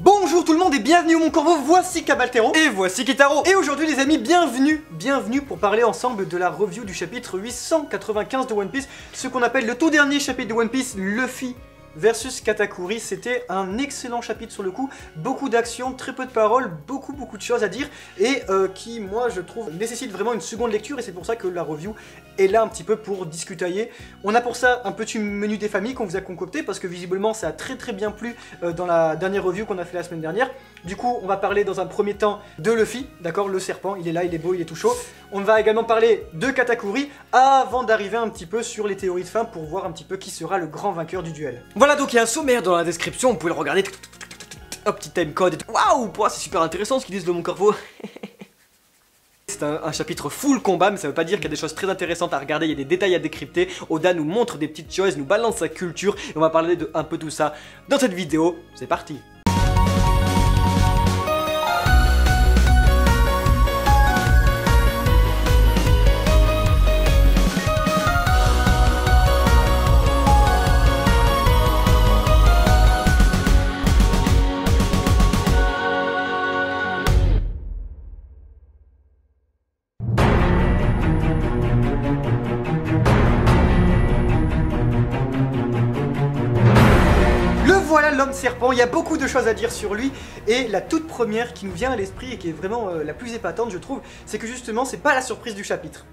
Bonjour tout le monde et bienvenue au Mon Corbeau, voici Cabaltero et voici Kitaro. Et aujourd'hui les amis, bienvenue pour parler ensemble de la review du chapitre 895 de One Piece, ce qu'on appelle le tout dernier chapitre de One Piece, Luffy versus Katakuri. C'était un excellent chapitre sur le coup, beaucoup d'action, très peu de paroles, beaucoup de choses à dire et qui moi je trouve nécessite vraiment une seconde lecture, et c'est pour ça que la review est là un petit peu pour discutailler. On a pour ça un petit menu des familles qu'on vous a concocté parce que visiblement ça a très bien plu dans la dernière review qu'on a fait la semaine dernière. Du coup on va parler dans un premier temps de Luffy, d'accord, le serpent, il est là, il est beau, il est tout chaud. On va également parler de Katakuri avant d'arriver un petit peu sur les théories de fin pour voir un petit peu qui sera le grand vainqueur du duel. Voilà, donc il y a un sommaire dans la description, vous pouvez le regarder. Hop, petit timecode et tout. Waouh, c'est super intéressant ce qu'ils disent de Mon Corbeau. C'est un chapitre full combat, mais ça veut pas dire qu'il y a des choses très intéressantes à regarder, il y a des détails à décrypter. Oda nous montre des petites choses, nous balance sa culture, et on va parler de un peu tout ça dans cette vidéo. C'est parti. Voilà l'homme serpent, il y a beaucoup de choses à dire sur lui, et la toute première qui nous vient à l'esprit et qui est vraiment la plus épatante je trouve, c'est que justement c'est pas la surprise du chapitre.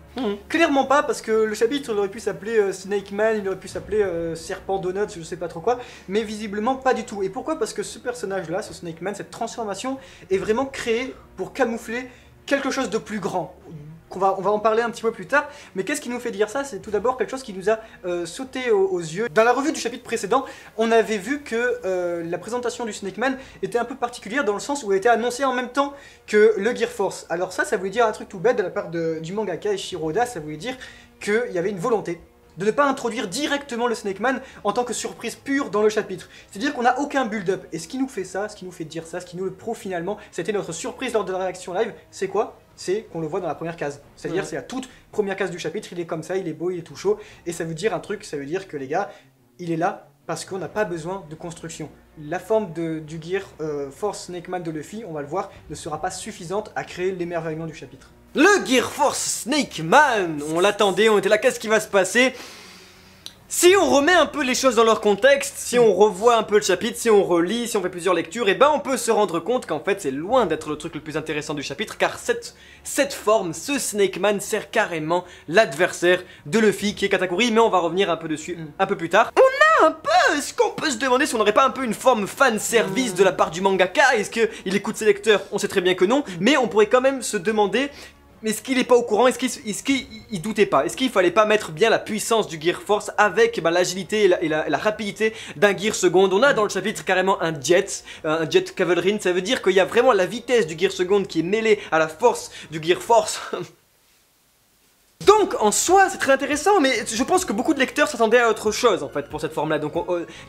Clairement pas, parce que le chapitre il aurait pu s'appeler Snake Man, il aurait pu s'appeler Serpent Donuts, je sais pas trop quoi, mais visiblement pas du tout. Et pourquoi? Parce que ce personnage là, ce Snake Man, cette transformation est vraiment créée pour camoufler quelque chose de plus grand. On va en parler un petit peu plus tard, mais qu'est-ce qui nous fait dire ça? C'est tout d'abord quelque chose qui nous a sauté aux yeux. Dans la revue du chapitre précédent, on avait vu que la présentation du Snake Man était un peu particulière dans le sens où elle était annoncée en même temps que le Gear Force. Alors ça voulait dire un truc tout bête de la part du mangaka Eiichiro Oda, ça voulait dire qu'il y avait une volonté de ne pas introduire directement le Snake Man en tant que surprise pure dans le chapitre. C'est-à-dire qu'on n'a aucun build-up. Et ce qui nous fait ça, ce qui nous fait dire ça, ce qui nous le prouve finalement, c'était notre surprise lors de la réaction live, c'est quoi? C'est qu'on le voit dans la première case. C'est-à-dire c'est la toute première case du chapitre, il est comme ça, il est beau, il est tout chaud. Et ça veut dire un truc, ça veut dire que les gars, il est là parce qu'on n'a pas besoin de construction. La forme du Gear Force Snake Man de Luffy, on va le voir, ne sera pas suffisante à créer l'émerveillement du chapitre. Le Gear Force Snake Man, on l'attendait, on était là, qu'est-ce qui va se passer? Si on remet un peu les choses dans leur contexte, si on revoit un peu le chapitre, si on relit, si on fait plusieurs lectures, et ben on peut se rendre compte qu'en fait c'est loin d'être le truc le plus intéressant du chapitre, car cette forme, ce Snake Man sert carrément l'adversaire de Luffy qui est Katakuri, mais on va revenir un peu dessus un peu plus tard. On a un peu, ce qu'on peut se demander si on n'aurait pas un peu une forme fan service de la part du mangaka. Est-ce qu'il écoute ses lecteurs? On sait très bien que non, mais on pourrait quand même se demander, est-ce qu'il est pas au courant? Est-ce qu'il doutait pas? Est-ce qu'il fallait pas mettre bien la puissance du Gear Force avec l'agilité et la rapidité d'un Gear Second? On a dans le chapitre carrément un jet Cavalry, ça veut dire qu'il y a vraiment la vitesse du Gear Second qui est mêlée à la force du Gear Force. Donc en soi c'est très intéressant, mais je pense que beaucoup de lecteurs s'attendaient à autre chose en fait pour cette forme là. Donc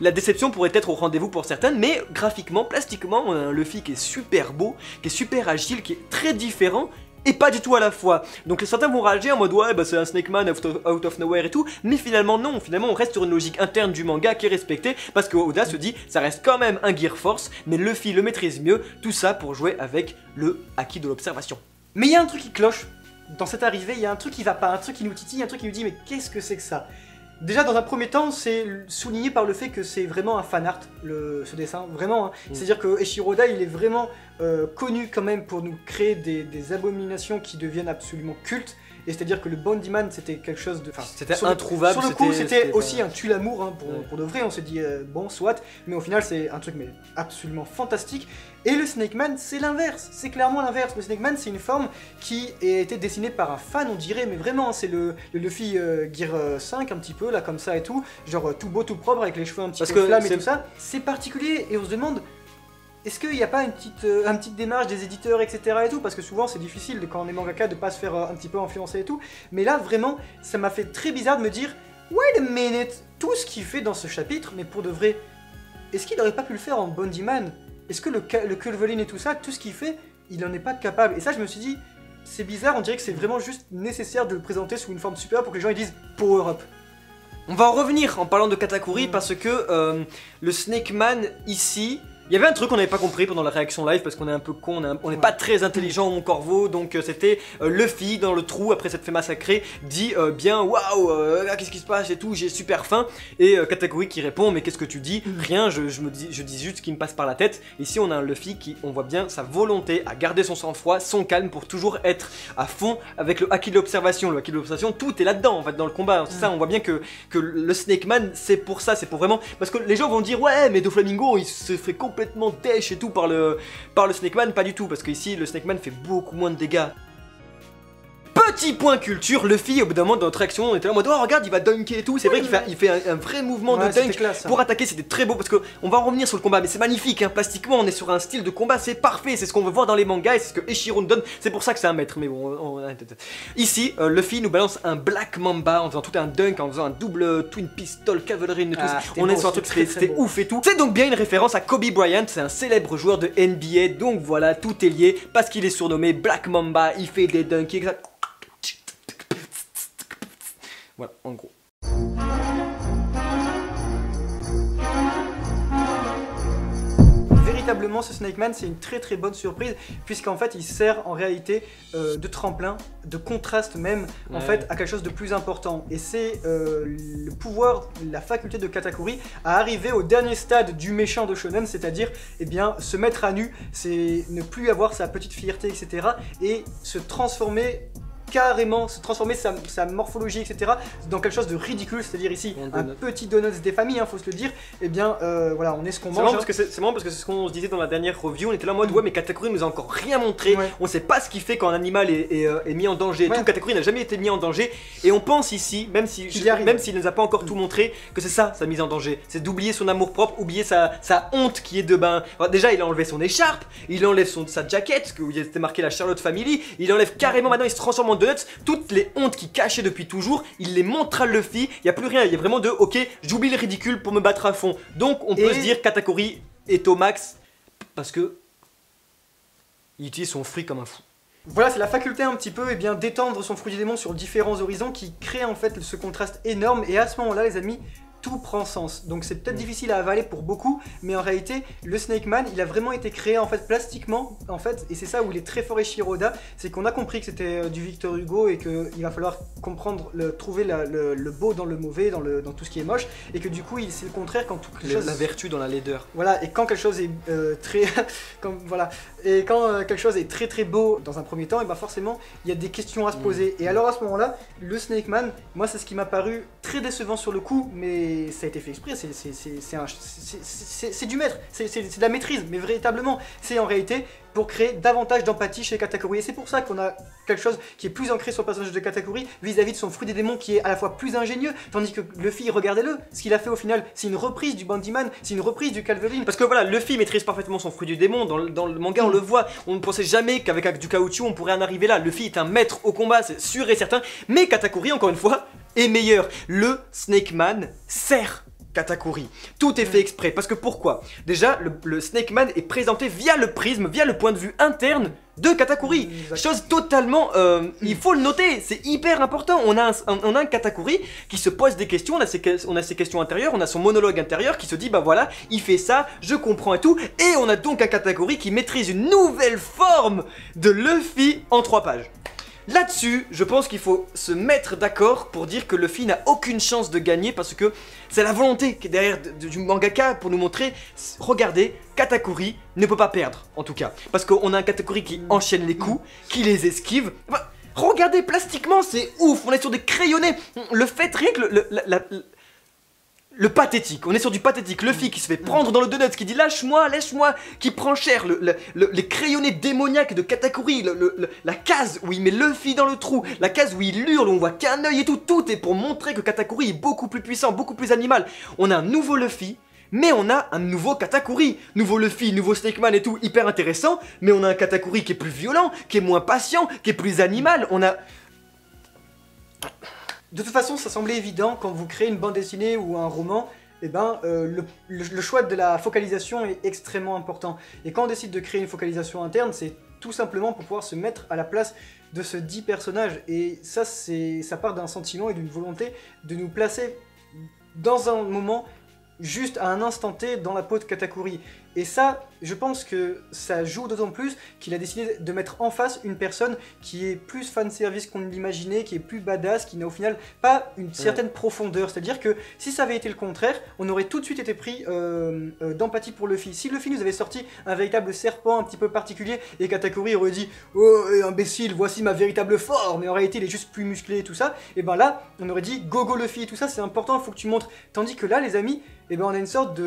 la déception pourrait être au rendez-vous pour certaines, mais graphiquement, plastiquement, on a un Luffy qui est super beau, qui est super agile, qui est très différent et pas du tout à la fois. Donc certains vont réagir en mode ouais bah c'est un Snake Man out of nowhere et tout, mais finalement non, finalement on reste sur une logique interne du manga qui est respectée, parce que Oda se dit ça reste quand même un Gear Force, mais Luffy le maîtrise mieux, tout ça pour jouer avec le acquis de l'observation. Mais il y a un truc qui cloche dans cette arrivée, il y a un truc qui va pas, un truc qui nous titille, un truc qui nous dit mais qu'est-ce que c'est que ça? Déjà dans un premier temps, c'est souligné par le fait que c'est vraiment un fan art, ce dessin, vraiment. Hein. C'est-à-dire que Eiichiro Oda, il est vraiment connu quand même pour nous créer des abominations qui deviennent absolument cultes. Et c'est-à-dire que le Bondyman, c'était quelque chose de... C'était introuvable. Sur le coup, c'était aussi un tue-l'amour, hein, pour de vrai. On s'est dit, bon, soit. Mais au final, c'est un truc mais absolument fantastique. Et le Snake Man, c'est l'inverse. C'est clairement l'inverse. Le Snake Man, c'est une forme qui a été dessinée par un fan, on dirait. Mais vraiment, c'est le Luffy Gear 5, un petit peu, là, comme ça et tout. Genre tout beau, tout propre, avec les cheveux un petit peu flammes et tout ça. C'est particulier. Et on se demande... Est-ce qu'il n'y a pas une petite démarche des éditeurs, etc. et tout? Parce que souvent c'est difficile quand on est mangaka de pas se faire un petit peu influencer et tout. Mais là vraiment, ça m'a fait très bizarre de me dire wait a minute, tout ce qu'il fait dans ce chapitre, mais pour de vrai, est-ce qu'il n'aurait pas pu le faire en Bondyman? Est-ce que le Culverin et tout ça, tout ce qu'il fait, il n'en est pas capable? Et ça je me suis dit, c'est bizarre, on dirait que c'est vraiment juste nécessaire de le présenter sous une forme supérieure pour que les gens ils disent Power Up. On va en revenir en parlant de Katakuri parce que le Snake Man ici Il y avait un truc qu'on n'avait pas compris pendant la réaction live parce qu'on est un peu con, on n'est pas très intelligent mon corbeau, donc c'était Luffy dans le trou après s'être fait massacrer dit bien waouh qu'est-ce qui se passe et tout, j'ai super faim, et Katakuri qui répond mais qu'est-ce que tu dis, rien, je dis juste ce qui me passe par la tête. Ici on a un Luffy qui, on voit bien sa volonté à garder son sang-froid, son calme pour toujours être à fond avec le haki de l'observation. Le haki de l'observation, tout est là-dedans en fait dans le combat, c'est ça, on voit bien que le Snake Man c'est pour ça, c'est pour vraiment, parce que les gens vont dire ouais mais Doflamingo il se fait complètement dèche et tout par le Snake Man, pas du tout, parce que ici le Snake Man fait beaucoup moins de dégâts. Petit point culture, Luffy au bout d'un moment dans notre action on était là en mode oh regarde il va dunker et tout, c'est vrai qu'il fait un vrai mouvement de dunk classe, pour attaquer, c'était très beau parce que on va revenir sur le combat mais c'est magnifique hein, plastiquement on est sur un style de combat, c'est parfait, c'est ce qu'on veut voir dans les mangas et c'est ce que Eiichiro nous donne, c'est pour ça que c'est un maître, mais bon ici Luffy nous balance un Black Mamba en faisant tout un dunk, en faisant un double Twin Pistol Cavalry, on est sur un truc c'était ouf et tout, c'est donc bien une référence à Kobe Bryant, c'est un célèbre joueur de NBA, donc voilà tout est lié parce qu'il est surnommé Black Mamba, il fait des dunks exact. Voilà, en gros. Véritablement, ce Snake Man, c'est une très bonne surprise, puisqu'en fait, il sert en réalité de tremplin, de contraste même, en fait, à quelque chose de plus important. Et c'est le pouvoir, la faculté de Katakuri à arriver au dernier stade du méchant de Shonen, c'est-à-dire, eh bien, se mettre à nu, c'est ne plus avoir sa petite fierté, etc., et se transformer carrément, se transformer sa morphologie, etc. dans quelque chose de ridicule, c'est-à-dire ici un petit donuts des familles, hein, faut se le dire, et bien voilà, on est ce qu'on mange. C'est marrant parce que c'est ce qu'on se disait dans la dernière review, on était là en mode ouais mais Katakuri nous a encore rien montré, on sait pas ce qu'il fait quand un animal est mis en danger et tout, Katakuri n'a jamais été mis en danger, et on pense ici, même s'il ne nous a pas encore tout montré, que c'est ça sa mise en danger, c'est d'oublier son amour propre, oublier sa honte qui est de ben, déjà il a enlevé son écharpe, il enlève sa jaquette, où il était marqué la Charlotte Family, il enlève carrément, maintenant il se transforme en donuts, toutes les hontes qu'il cachait depuis toujours, il les montre à Luffy, il n'y a plus rien, il y a vraiment de ok, j'oublie le ridicule pour me battre à fond. Donc on peut se dire Katakuri est au max parce que il utilise son fruit comme un fou. Voilà, c'est la faculté un petit peu bien d'étendre son fruit du démon sur différents horizons qui crée en fait ce contraste énorme, et à ce moment-là les amis, tout prend sens. Donc c'est peut-être difficile à avaler pour beaucoup, mais en réalité, le Snake Man, il a vraiment été créé en fait plastiquement, en fait, et c'est ça où il est très fort Eiichiro Oda, c'est qu'on a compris que c'était du Victor Hugo et qu'il va falloir comprendre, trouver le beau dans le mauvais, dans tout ce qui est moche, et que du coup, c'est le contraire quand quelque chose... La vertu dans la laideur. Voilà, et quand quelque chose est très... et quand quelque chose est très beau dans un premier temps, et ben forcément, il y a des questions à se poser. Et alors à ce moment-là, le Snake Man, moi c'est ce qui m'a paru très décevant sur le coup, mais ça a été fait exprès, c'est du maître, c'est de la maîtrise, mais véritablement, c'est en réalité pour créer davantage d'empathie chez Katakuri. Et c'est pour ça qu'on a quelque chose qui est plus ancré sur le personnage de Katakuri vis-à-vis de son fruit des démons qui est à la fois plus ingénieux, tandis que Luffy, regardez-le, ce qu'il a fait au final, c'est une reprise du Bandyman, c'est une reprise du Calverine. Parce que voilà, Luffy maîtrise parfaitement son fruit du démon, dans le manga on le voit, on ne pensait jamais qu'avec du caoutchouc on pourrait en arriver là. Luffy est un maître au combat, c'est sûr et certain, mais Katakuri, encore une fois, est meilleur. Le Snake Man sert Katakuri. Tout est fait exprès. Parce que pourquoi? Déjà, le Snake Man est présenté via le prisme, via le point de vue interne de Katakuri. Chose totalement... il faut le noter, c'est hyper important. On a un Katakuri qui se pose des questions, on a ses questions intérieures, on a son monologue intérieur qui se dit, bah voilà, il fait ça, je comprends et tout. Et on a donc un Katakuri qui maîtrise une nouvelle forme de Luffy en 3 pages. Là-dessus, je pense qu'il faut se mettre d'accord pour dire que Luffy n'a aucune chance de gagner parce que c'est la volonté qui est derrière du mangaka pour nous montrer, regardez, Katakuri ne peut pas perdre, en tout cas. Parce qu'on a un Katakuri qui enchaîne les coups, qui les esquive. Bah, regardez, plastiquement, c'est ouf, on est sur des crayonnés. Le fait, rien que le pathétique, on est sur du pathétique, Luffy qui se fait prendre dans le donut, qui dit lâche-moi, lâche-moi, qui prend cher, les crayonnés démoniaques de Katakuri, la case où il met Luffy dans le trou, la case où il hurle, où on voit qu'un œil et tout est pour montrer que Katakuri est beaucoup plus puissant, beaucoup plus animal. On a un nouveau Luffy, mais on a un nouveau Katakuri, nouveau Luffy, nouveau Snake Man et tout, hyper intéressant, mais on a un Katakuri qui est plus violent, qui est moins patient, qui est plus animal, on a... De toute façon, ça semblait évident quand vous créez une bande dessinée ou un roman, eh ben, le choix de la focalisation est extrêmement important. Et quand on décide de créer une focalisation interne, c'est tout simplement pour pouvoir se mettre à la place de ce dit personnage. Et ça part d'un sentiment et d'une volonté de nous placer dans un moment juste à un instant T dans la peau de Katakuri. Et ça, je pense que ça joue d'autant plus qu'il a décidé de mettre en face une personne qui est plus fanservice qu'on ne l'imaginait, qui est plus badass, qui n'a au final pas une certaine profondeur. C'est-à-dire que si ça avait été le contraire, on aurait tout de suite été pris d'empathie pour Luffy. Si Luffy nous avait sorti un véritable serpent un petit peu particulier et Katakuri aurait dit « Oh imbécile, voici ma véritable forme » mais en réalité il est juste plus musclé et tout ça, et ben là on aurait dit « Go go Luffy » tout ça c'est important, il faut que tu montres. Tandis que là les amis, et ben on a une sorte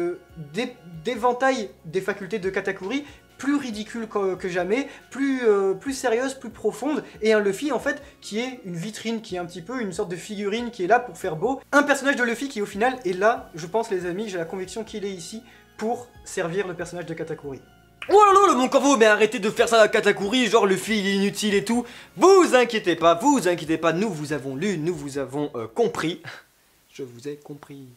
d'éventail des facultés de Katakuri, plus ridicule que jamais, plus sérieuse, plus profonde, et un Luffy en fait qui est une vitrine, qui est un petit peu une sorte de figurine qui est là pour faire beau. Un personnage de Luffy qui au final est là, je pense les amis, j'ai la conviction qu'il est ici pour servir le personnage de Katakuri. Oh là là, mon corbeau, mais arrêtez de faire ça à Katakuri, genre Luffy il est inutile et tout. Vous inquiétez pas, nous vous avons lu, nous vous avons compris. Je vous ai compris.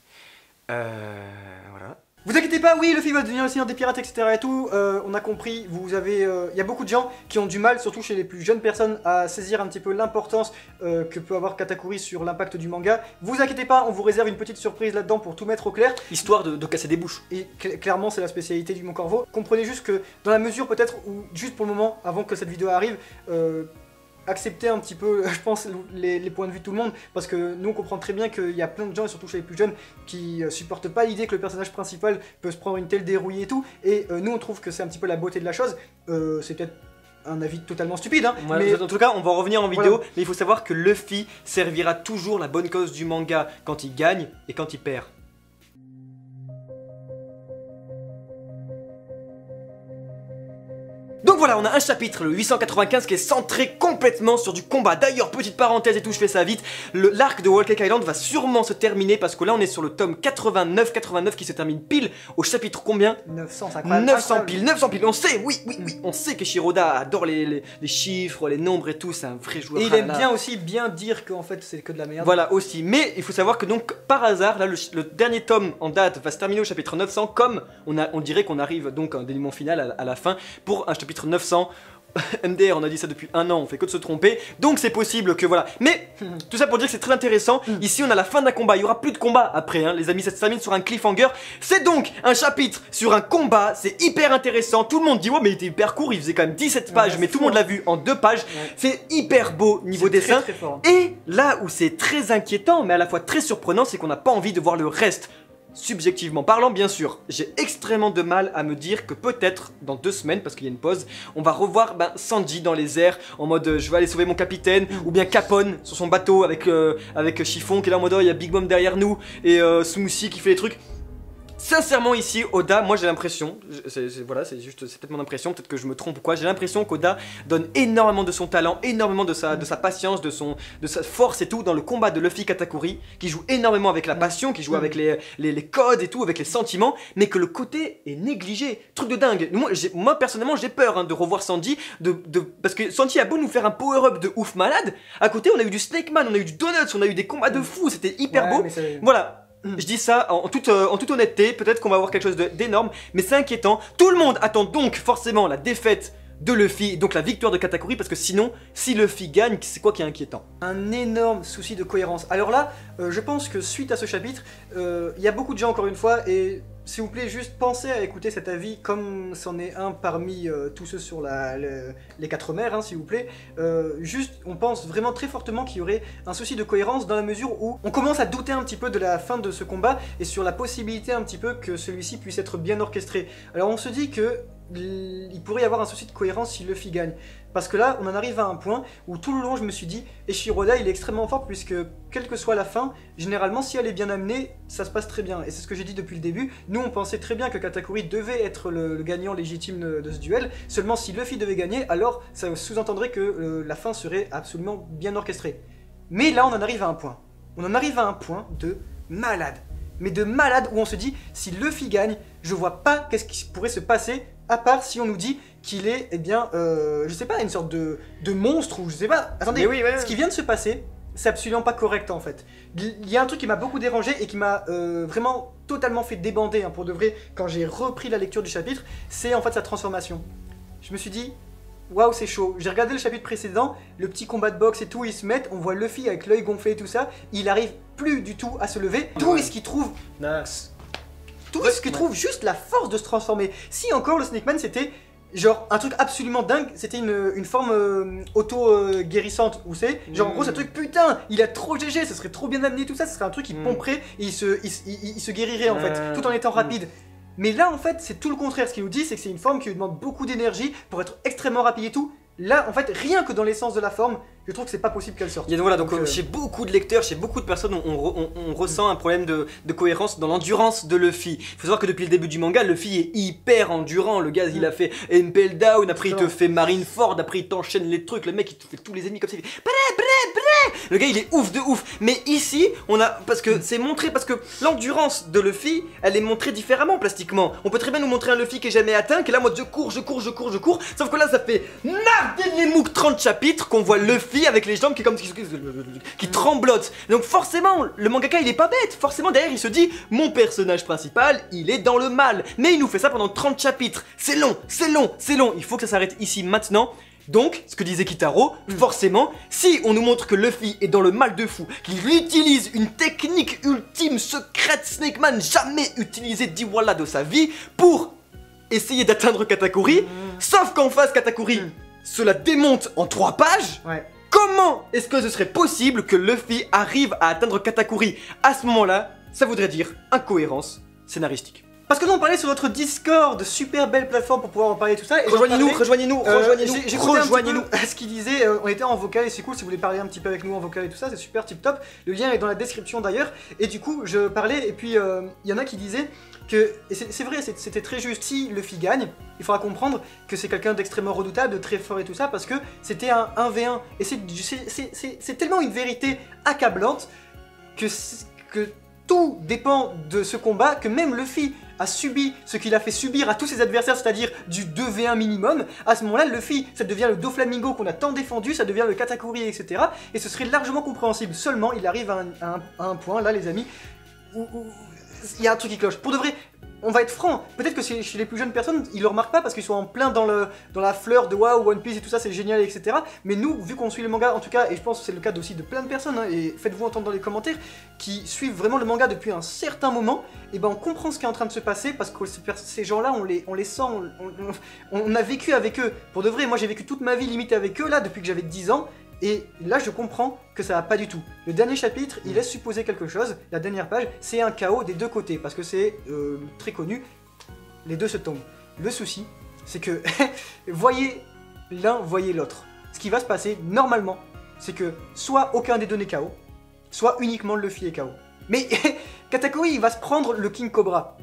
Voilà. Vous inquiétez pas, oui, Luffy va devenir le seigneur des pirates, etc. et tout, on a compris, vous avez... Il y a beaucoup de gens qui ont du mal, surtout chez les plus jeunes personnes, à saisir un petit peu l'importance que peut avoir Katakuri sur l'impact du manga. Vous inquiétez pas, on vous réserve une petite surprise là-dedans pour tout mettre au clair. Histoire de casser des bouches. Et clairement, c'est la spécialité du Mon Corvo. Comprenez juste que, dans la mesure peut-être, où juste pour le moment, avant que cette vidéo arrive, accepter un petit peu, je pense, les points de vue de tout le monde, parce que nous on comprend très bien qu'il y a plein de gens, et surtout chez les plus jeunes, qui supportent pas l'idée que le personnage principal peut se prendre une telle dérouillée et tout, et nous on trouve que c'est un petit peu la beauté de la chose. C'est peut-être un avis totalement stupide, hein, ouais, mais en tout cas on va en revenir en vidéo, voilà. Mais il faut savoir que Luffy servira toujours la bonne cause du manga quand il gagne et quand il perd. Donc voilà, on a un chapitre, le 895, qui est centré complètement sur du combat. D'ailleurs, petite parenthèse et tout, je fais ça vite, l'arc de Whole Cake Island va sûrement se terminer, parce que là on est sur le tome 89 qui se termine pile au chapitre combien? 900 pile, on sait, oui, on sait que Shiroda adore les chiffres, les nombres et tout, c'est un vrai joueur. Et il aime bien aussi bien dire qu'en fait c'est que de la merde. Voilà aussi, mais il faut savoir que donc par hasard, là le dernier tome en date va se terminer au chapitre 900, comme on dirait qu'on arrive donc à un dénouement final à la fin, pour un chapitre 900. MDR, on a dit ça depuis un an, on fait que de se tromper, donc c'est possible que voilà. Mais tout ça pour dire que c'est très intéressant. Ici on a la fin d'un combat, il y aura plus de combat après, hein, les amis, ça se termine sur un cliffhanger. C'est donc un chapitre sur un combat, c'est hyper intéressant. Tout le monde dit, ouais, mais il était hyper court, il faisait quand même 17 pages, ouais, mais tout le monde l'a vu en 2 pages. Ouais. C'est hyper beau niveau dessin. Très fort. Et là où c'est très inquiétant, mais à la fois très surprenant, c'est qu'on n'a pas envie de voir le reste. Subjectivement parlant, bien sûr, j'ai extrêmement de mal à me dire que peut-être dans 2 semaines, parce qu'il y a une pause, on va revoir Sanji dans les airs en mode je vais aller sauver mon capitaine, ou bien Capone sur son bateau avec Chiffon qui est là en mode oh, il y a Big Mom derrière nous et Smoothie qui fait les trucs. Sincèrement ici, Oda, moi j'ai l'impression, voilà, c'est peut-être mon impression, peut-être que je me trompe ou quoi, j'ai l'impression qu'Oda donne énormément de son talent, énormément de sa patience, de sa force et tout dans le combat de Luffy Katakuri, qui joue énormément avec la passion, qui joue avec les codes et tout, avec les sentiments, mais que le côté est négligé, truc de dingue. Moi personnellement j'ai peur de revoir Sanji, parce que Sanji a beau nous faire un power-up de ouf malade, à côté on a eu du Snake Man, on a eu du Donuts, on a eu des combats de fou, c'était hyper beau, voilà. Je dis ça en toute honnêteté, peut-être qu'on va avoir quelque chose d'énorme, mais c'est inquiétant. Tout le monde attend donc forcément la défaite de Luffy, donc la victoire de Katakuri, parce que sinon, si Luffy gagne, c'est quoi qui est inquiétant? Un énorme souci de cohérence. Alors là, je pense que suite à ce chapitre, il y a beaucoup de gens encore une fois, et s'il vous plaît, juste pensez à écouter cet avis comme c'en est un parmi tous ceux sur les 4 mers, hein, s'il vous plaît. Juste, on pense vraiment très fortement qu'il y aurait un souci de cohérence dans la mesure où on commence à douter un petit peu de la fin de ce combat et sur la possibilité un petit peu que celui-ci puisse être bien orchestré. Alors on se dit que il pourrait y avoir un souci de cohérence si Luffy gagne. Parce que là, on en arrive à un point où tout le long, je me suis dit, et Shiroda, il est extrêmement fort puisque, quelle que soit la fin, généralement, si elle est bien amenée, ça se passe très bien. Et c'est ce que j'ai dit depuis le début. Nous, on pensait très bien que Katakuri devait être le gagnant légitime de ce duel. Seulement, si Luffy devait gagner, alors ça sous-entendrait que la fin serait absolument bien orchestrée. Mais là, on en arrive à un point. On en arrive à un point de malade. Mais de malade où on se dit, si Luffy gagne, je vois pas qu'est-ce qui pourrait se passer, à part si on nous dit qu'il est, eh bien, je sais pas, une sorte de monstre, ou je sais pas. Attendez, oui, ce qui vient de se passer, c'est absolument pas correct en fait. Il y a un truc qui m'a beaucoup dérangé et qui m'a vraiment totalement fait débander, hein, pour de vrai, quand j'ai repris la lecture du chapitre, c'est en fait sa transformation. Je me suis dit, waouh, c'est chaud. J'ai regardé le chapitre précédent, le petit combat de boxe et tout, ils se mettent, on voit Luffy avec l'œil gonflé et tout ça, il arrive plus du tout à se lever. D'où est-ce qu'il trouve tous qui trouvent juste la force de se transformer. Si encore le Snake Man c'était genre un truc absolument dingue, c'était une forme auto-guérissante, vous savez, genre en gros c'est un truc putain, il a trop GG, ça serait trop bien amené tout ça, ce serait un truc qui pomperait et il se guérirait en fait, tout en étant rapide. Mais là en fait c'est tout le contraire, ce qu'il nous dit c'est que c'est une forme qui lui demande beaucoup d'énergie pour être extrêmement rapide et tout. Là en fait rien que dans l'essence de la forme, je trouve que c'est pas possible qu'elle sorte. Voilà, donc chez beaucoup de lecteurs, chez beaucoup de personnes, on ressent un problème de cohérence dans l'endurance de Luffy. Il faut savoir que depuis le début du manga, Luffy est hyper endurant. Le gars, il a fait Impel Down, après il te fait Marineford, après il t'enchaîne les trucs. Le mec, il te fait tous les ennemis comme ça. Le gars, il est ouf de ouf. Mais ici, parce que c'est montré, parce que l'endurance de Luffy, elle est montrée différemment plastiquement. On peut très bien nous montrer un Luffy qui est jamais atteint, qui est là en mode je cours. Sauf que là, ça fait les MOOC 30 chapitres qu'on voit Luffy avec les jambes qui tremblotent. Donc forcément, le mangaka il est pas bête. Forcément derrière il se dit mon personnage principal il est dans le mal. Mais il nous fait ça pendant 30 chapitres. C'est long. Il faut que ça s'arrête ici maintenant. Donc, ce que disait Kitaro, forcément, si on nous montre que Luffy est dans le mal de fou, qu'il utilise une technique ultime secrète Snake Man jamais utilisée d'Iwala de sa vie pour essayer d'atteindre Katakuri, sauf qu'en face Katakuri cela démonte en 3 pages. Comment est-ce que ce serait possible que Luffy arrive à atteindre Katakuri? À ce moment-là, ça voudrait dire incohérence scénaristique. Parce que nous on parlait sur notre Discord, super belle plateforme pour pouvoir en parler tout ça. Rejoignez-nous. Rejoignez-nous. Ce qu'il disait, on était en vocal et c'est cool si vous voulez parler un petit peu avec nous en vocal et tout ça, c'est super tip top. Le lien est dans la description d'ailleurs. Et du coup, je parlais et puis il y en a qui disaient que, et c'est vrai, c'était très juste, si Luffy gagne, il faudra comprendre que c'est quelqu'un d'extrêmement redoutable, de très fort et tout ça, parce que c'était un 1v1. Et c'est tellement une vérité accablante que tout dépend de ce combat, que même Luffy a subi ce qu'il a fait subir à tous ses adversaires, c'est-à-dire du 2v1 minimum. À ce moment-là, Luffy, ça devient le Doflamingo qu'on a tant défendu, ça devient le Katakuri, etc. Et ce serait largement compréhensible. Seulement, il arrive à un point, là les amis, où il y a un truc qui cloche. Pour de vrai, on va être franc, peut-être que chez les plus jeunes personnes, ils le remarquent pas parce qu'ils sont en plein dans la fleur de waouh, One Piece et tout ça, c'est génial, etc. Mais nous, vu qu'on suit le manga, en tout cas, et je pense que c'est le cas aussi de plein de personnes, hein, et faites-vous entendre dans les commentaires, qui suivent vraiment le manga depuis un certain moment, et ben on comprend ce qui est en train de se passer parce que ces gens-là, on les sent, on a vécu avec eux. Pour de vrai, moi j'ai vécu toute ma vie limite avec eux là depuis que j'avais 10 ans. Et là je comprends que ça va pas du tout. Le dernier chapitre, il laisse supposer quelque chose. La dernière page, c'est un chaos des deux côtés. Parce que c'est très connu, les deux se tombent. Le souci, c'est que voyez l'un, voyez l'autre. Ce qui va se passer, normalement, c'est que soit aucun des deux n'est KO, soit uniquement Luffy est KO. Mais Katakuri, il va se prendre le King Cobra.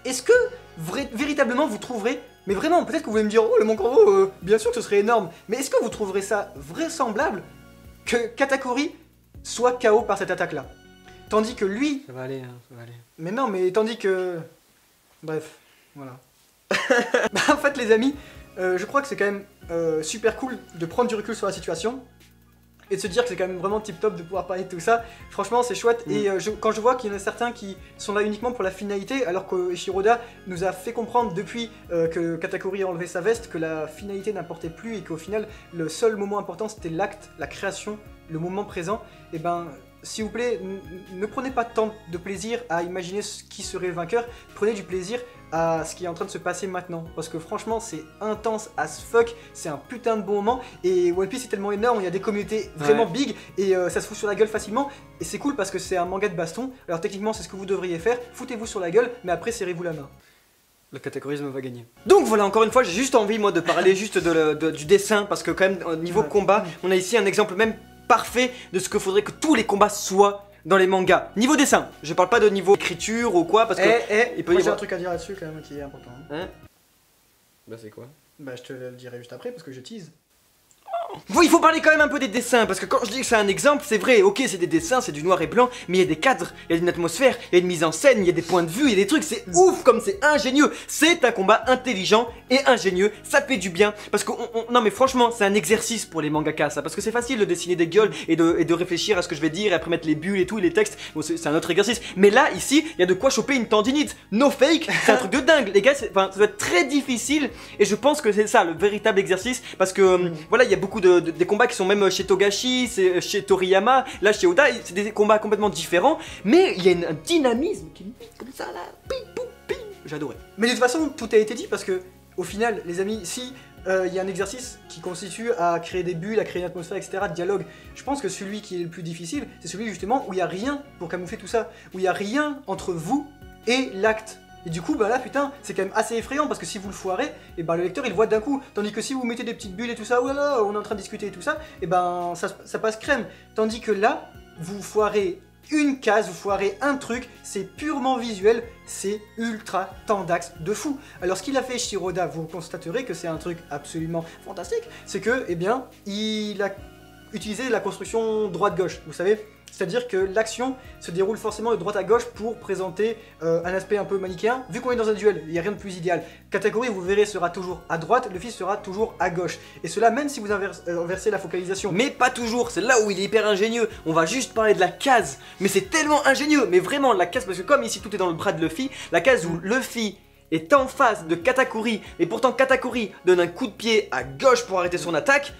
Est-ce que véritablement vous trouverez... Mais vraiment, peut-être que vous allez me dire, oh le Mont Corvo, bien sûr que ce serait énorme. Mais est-ce que vous trouverez ça vraisemblable que Katakuri soit KO par cette attaque-là? Tandis que lui... Ça va aller, ça va aller. Mais non, mais tandis que... Bref, voilà. En fait les amis, je crois que c'est quand même super cool de prendre du recul sur la situation. Et de se dire que c'est quand même vraiment tip top de pouvoir parler de tout ça. Franchement c'est chouette. Et quand je vois qu'il y en a certains qui sont là uniquement pour la finalité, alors que Shiroda nous a fait comprendre depuis que Katakuri a enlevé sa veste que la finalité n'importait plus et qu'au final le seul moment important c'était l'acte, la création, le moment présent, et ben s'il vous plaît, ne prenez pas tant de plaisir à imaginer qui serait le vainqueur, prenez du plaisir à ce qui est en train de se passer maintenant, parce que franchement c'est intense as fuck, c'est un putain de bon moment, et One Piece est tellement énorme, il y a des communautés vraiment big, et ça se fout sur la gueule facilement, et c'est cool parce que c'est un manga de baston, alors techniquement c'est ce que vous devriez faire, foutez-vous sur la gueule, mais après serrez-vous la main. Le catégorisme va gagner. Donc voilà, encore une fois, j'ai juste envie moi de parler juste du dessin, parce que quand même au niveau combat, on a ici un exemple même parfait de ce que faudrait que tous les combats soient dans les mangas. Niveau dessin, je parle pas de niveau écriture ou quoi, parce que... il peut y avoir un truc à dire là-dessus quand même qui est important. Hein? Bah c'est quoi? Bah je te le dirai juste après parce que je tease. Oui, il faut parler quand même un peu des dessins, parce que quand je dis que c'est un exemple, c'est vrai, ok, c'est des dessins, c'est du noir et blanc, mais il y a des cadres, il y a une atmosphère, il y a une mise en scène, il y a des points de vue, il y a des trucs, c'est ouf comme c'est ingénieux. C'est un combat intelligent et ingénieux, ça fait du bien, parce que, non mais franchement, c'est un exercice pour les mangakas, ça, parce que c'est facile de dessiner des gueules et de réfléchir à ce que je vais dire, et après mettre les bulles et tout, et les textes, bon, c'est un autre exercice, mais là, ici, il y a de quoi choper une tendinite, no fake, c'est un truc de dingue, les gars, ça doit être très difficile, et je pense que c'est ça, le véritable exercice, parce que, voilà, il y a beaucoup des combats qui sont même chez Togashi, chez Toriyama, là chez Oda, c'est des combats complètement différents, mais il y a un dynamisme qui est comme ça là, pim, poum, pim. J'adorais. Mais de toute façon, tout a été dit parce que, au final, les amis, si il y a un exercice qui consiste à créer des bulles, à créer une atmosphère, etc., de dialogue, je pense que celui qui est le plus difficile, c'est celui justement où il n'y a rien pour camoufler tout ça, où il n'y a rien entre vous et l'acte. Et du coup, bah là, putain, c'est quand même assez effrayant parce que si vous le foirez, et ben le lecteur il le voit d'un coup. Tandis que si vous mettez des petites bulles et tout ça, oh là là, on est en train de discuter et tout ça, et ben ça passe crème. Tandis que là, vous foirez une case, vous foirez un truc, c'est purement visuel, c'est ultra tendax de fou. Alors ce qu'il a fait Shiroda, vous constaterez que c'est un truc absolument fantastique, c'est que, eh bien, il a utilisé la construction droite-gauche, vous savez. C'est-à-dire que l'action se déroule forcément de droite à gauche pour présenter un aspect un peu manichéen. Vu qu'on est dans un duel, il n'y a rien de plus idéal. Katakuri, vous verrez, sera toujours à droite, le fils sera toujours à gauche. Et cela même si vous inversez la focalisation. Mais pas toujours, c'est là où il est hyper ingénieux. On va juste parler de la case, mais c'est tellement ingénieux. Mais vraiment, la case, parce que comme ici tout est dans le bras de Luffy, la case où Luffy est en face de Katakuri, et pourtant Katakuri donne un coup de pied à gauche pour arrêter son attaque,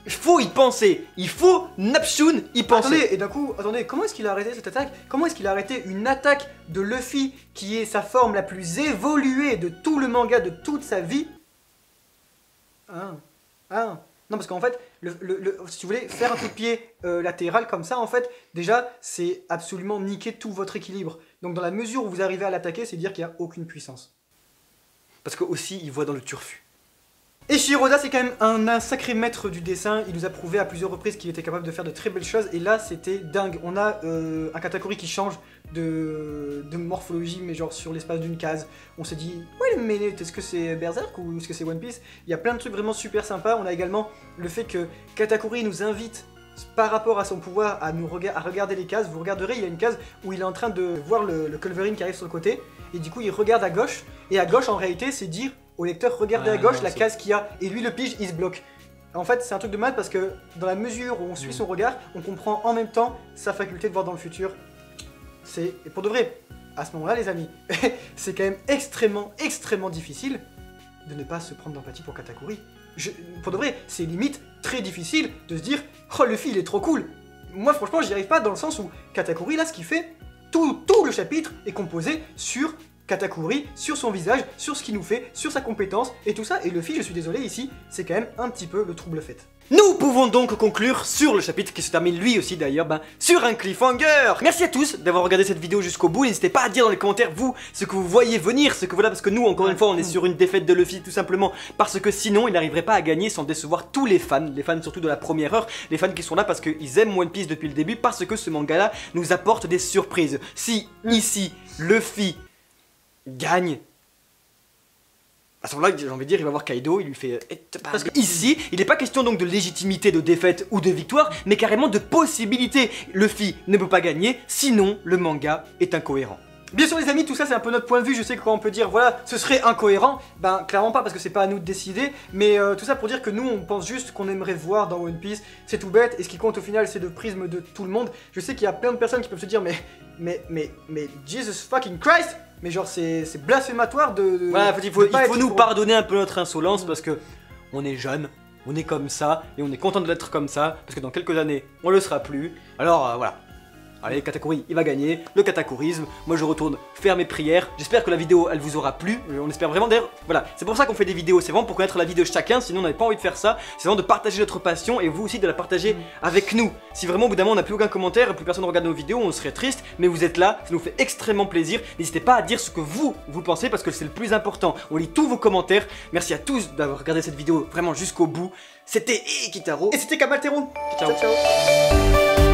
il faut y penser, il faut Napshun y penser. Attendez, et d'un coup, attendez, comment est-ce qu'il a arrêté cette attaque? Comment est-ce qu'il a arrêté une attaque de Luffy qui est sa forme la plus évoluée de tout le manga, de toute sa vie? Non, parce qu'en fait, si vous voulez faire un coup de pied latéral comme ça, en fait, déjà, c'est absolument niquer tout votre équilibre. Donc dans la mesure où vous arrivez à l'attaquer, c'est dire qu'il n'y a aucune puissance. Parce que aussi, il voit dans le turfu. Et Shiroda, c'est quand même un sacré maître du dessin. Il nous a prouvé à plusieurs reprises qu'il était capable de faire de très belles choses. Et là, c'était dingue. On a un Katakuri qui change de morphologie, mais genre sur l'espace d'une case. On s'est dit, ouais, mais est-ce que c'est Berserk ou est-ce que c'est One Piece? Il y a plein de trucs vraiment super sympas. On a également le fait que Katakuri nous invite, par rapport à son pouvoir, à regarder les cases. Vous regarderez, il y a une case où il est en train de voir le Culverin qui arrive sur le côté. Et du coup, il regarde à gauche. Et à gauche, en réalité, c'est dire au lecteur, regardez à gauche la case qu'il y a, et lui le pige, il se bloque. En fait, c'est un truc de malade parce que dans la mesure où on suit son regard, on comprend en même temps sa faculté de voir dans le futur. Et pour de vrai, à ce moment-là, les amis, c'est quand même extrêmement difficile de ne pas se prendre d'empathie pour Katakuri. Pour de vrai, c'est limite très difficile de se dire, oh Luffy, il est trop cool. Moi, franchement, j'y arrive pas dans le sens où Katakuri, là, ce qu'il fait, tout le chapitre est composé sur Katakuri, sur son visage, sur ce qu'il nous fait, sur sa compétence et tout ça. Et Luffy, je suis désolé ici, c'est quand même un petit peu le trouble fait. Nous pouvons donc conclure sur le chapitre qui se termine lui aussi d'ailleurs, sur un cliffhanger. Merci à tous d'avoir regardé cette vidéo jusqu'au bout. N'hésitez pas à dire dans les commentaires vous ce que vous voyez venir, ce que voilà, parce que nous encore une fois on est sur une défaite de Luffy tout simplement parce que sinon il n'arriverait pas à gagner sans décevoir tous les fans surtout de la première heure, les fans qui sont là parce qu'ils aiment One Piece depuis le début, parce que ce manga là nous apporte des surprises. Si ici Luffy gagne, à ce moment-là, j'ai envie de dire, il va voir Kaido, il lui fait... Parce que ici, il n'est pas question donc de légitimité de défaite ou de victoire, mais carrément de possibilité. Luffy ne peut pas gagner, sinon le manga est incohérent. Bien sûr les amis, tout ça c'est un peu notre point de vue. Je sais que quand on peut dire voilà, ce serait incohérent, clairement pas parce que c'est pas à nous de décider. Mais tout ça pour dire que nous on pense juste qu'on aimerait voir dans One Piece. C'est tout bête et ce qui compte au final c'est le prisme de tout le monde. Je sais qu'il y a plein de personnes qui peuvent se dire mais Jesus fucking Christ, mais genre c'est blasphématoire de voilà, il faut nous pardonner un peu notre insolence parce que on est jeune, on est comme ça et on est content de l'être comme ça parce que dans quelques années on le sera plus. Alors voilà. Allez, Katakuri, il va gagner, le katakurisme. Moi, je retourne faire mes prières. J'espère que la vidéo, elle vous aura plu. On espère vraiment. D'ailleurs, voilà, c'est pour ça qu'on fait des vidéos. C'est vraiment pour connaître la vie de chacun. Sinon, on n'avait pas envie de faire ça. C'est vraiment de partager notre passion et vous aussi de la partager avec nous. Si vraiment, au bout d'un moment, on n'a plus aucun commentaire et plus personne ne regarde nos vidéos, on serait triste. Mais vous êtes là, ça nous fait extrêmement plaisir. N'hésitez pas à dire ce que vous pensez parce que c'est le plus important. On lit tous vos commentaires. Merci à tous d'avoir regardé cette vidéo vraiment jusqu'au bout. C'était Kitaro. Et c'était Kamaltero. Ciao. Ciao.